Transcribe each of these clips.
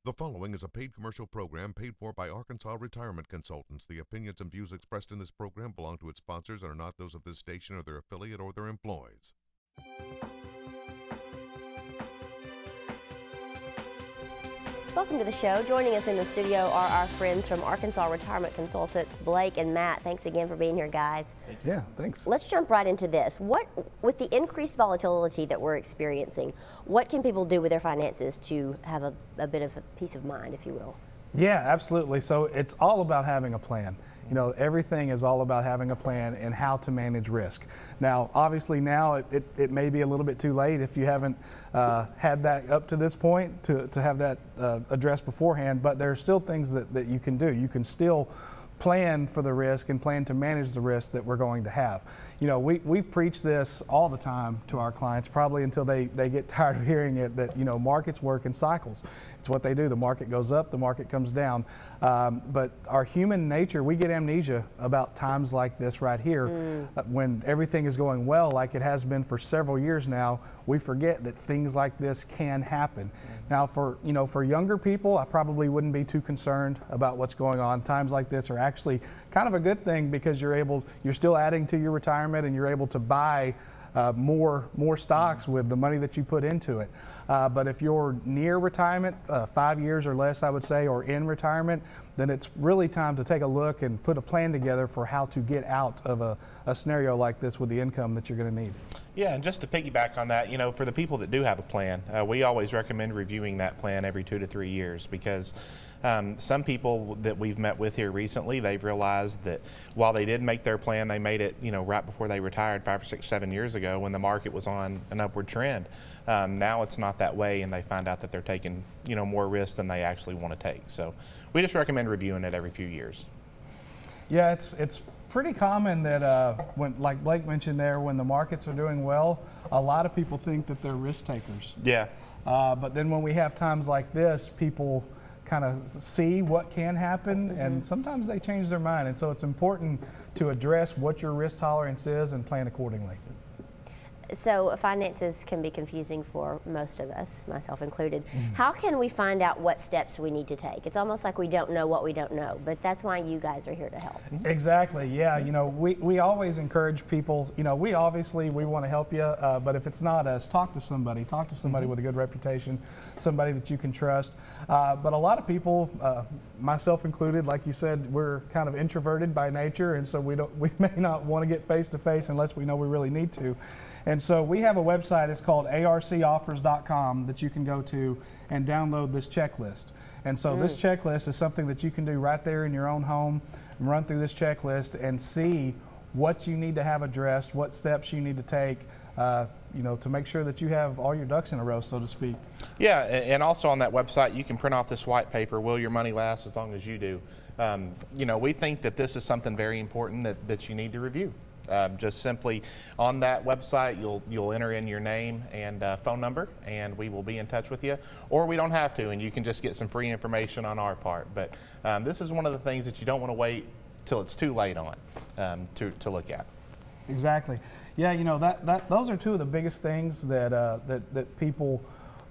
The following is a paid commercial program paid for by Arkansas Retirement Consultants. The opinions and views expressed in this program belong to its sponsors and are not those of this station or their affiliate or their employees. Welcome to the show. Joining us in the studio are our friends from Arkansas Retirement Consultants, Blake and Matt. Thanks again for being here, guys. Yeah, thanks. Let's jump right into this. With the increased volatility that we're experiencing, what can people do with their finances to have a bit of a peace of mind, if you will? Yeah, absolutely. So it's all about having a plan. You know, everything is all about having a plan and how to manage risk. Now, obviously now it may be a little bit too late if you haven't had that up to this point to have that addressed beforehand, but there are still things that you can do. You can still plan for the risk and plan to manage the risk that we're going to have. You know, we preach this all the time to our clients, probably until they get tired of hearing it, that, you know, markets work in cycles. It's what they do. The market goes up, the market comes down. But our human nature, we get amnesia about times like this right here. When everything is going well, like it has been for several years now, we forget that things like this can happen. Now, for younger people, I probably wouldn't be too concerned about what's going on. Times like this are actually kind of a good thing because you're still adding to your retirement and you're able to buy more stocks with the money that you put into it. But if you're near retirement, 5 years or less, I would say, or in retirement, then it's really time to take a look and put a plan together for how to get out of a scenario like this with the income that you're going to need. Yeah, and just to piggyback on that, you know, for the people that do have a plan, we always recommend reviewing that plan every 2 to 3 years, because some people that we've met with here recently, they've realized that while they did make their plan, they made it, you know, right before they retired 5 or 6, 7 years ago when the market was on an upward trend. Now it's not that way, and they find out that they're taking, you know, more risk than they actually want to take. So we just recommend reviewing it every few years. Yeah, it's pretty common that when, like Blake mentioned there, when the markets are doing well, a lot of people think that they're risk takers. Yeah. But then when we have times like this, people kind of see what can happen, and sometimes they change their mind. And so it's important to address what your risk tolerance is and plan accordingly. So finances can be confusing for most of us, myself included. How can we find out what steps we need to take? It's almost like we don't know what we don't know, but that's why you guys are here to help. Exactly, yeah. You know, we always encourage people, you know, we want to help you, but if it's not us, talk to somebody with a good reputation, somebody that you can trust. But a lot of people, myself included, like you said, we're kind of introverted by nature, and so we may not want to get face to face unless we know we really need to. And so we have a website, it's called arcoffers.com, that you can go to and download this checklist. And so this checklist is something that you can do right there in your own home, and run through this checklist and see what you need to have addressed, what steps you need to take, you know, to make sure that you have all your ducks in a row, so to speak. Yeah, and also on that website, you can print off this white paper, Will Your Money Last As Long As You Do? You know, we think that this is something very important that you need to review. Just simply on that website, you'll enter in your name and phone number, and we will be in touch with you. Or we don't have to, and you can just get some free information on our part. But this is one of the things that you don't want to wait till it's too late on to look at. Exactly. Yeah, you know, those are two of the biggest things that people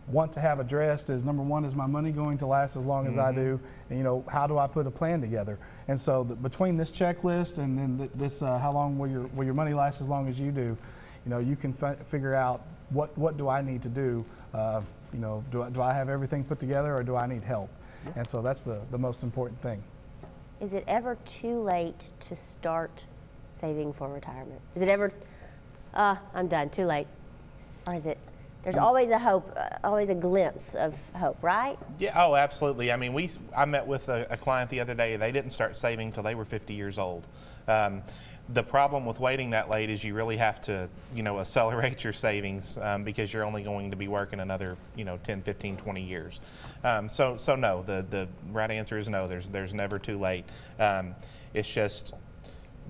want to have addressed. Is number one, is my money going to last as long as I do? And, you know, how do I put a plan together? And so between this checklist and then this how long will your money last as long as you do, you know, you can figure out what do I need to do. You know, do I have everything put together, or do I need help? And so that's the most important thing. Is it ever too late to start saving for retirement? Is it ever, I'm done, too late? Or is it? There's always a hope, always a glimpse of hope, right? Yeah, oh, absolutely. I mean, I met with a client the other day. They didn't start saving until they were 50 years old. The problem with waiting that late is you really have to, you know, accelerate your savings because you're only going to be working another, you know, 10, 15, 20 years. So no, the right answer is no. There's never too late. It's just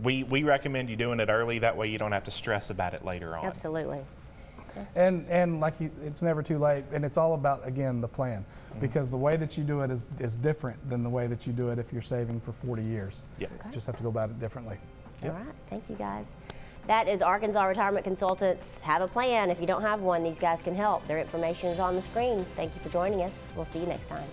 we recommend you doing it early. That way you don't have to stress about it later on. Absolutely. And like it's never too late, and it's all about, again, the plan, because the way that you do it is different than the way that you do it if you're saving for 40 years. Yeah. Okay. You just have to go about it differently. All right, thank you guys. That is Arkansas Retirement Consultants. Have a plan. If you don't have one, these guys can help. Their information is on the screen. Thank you for joining us. We'll see you next time.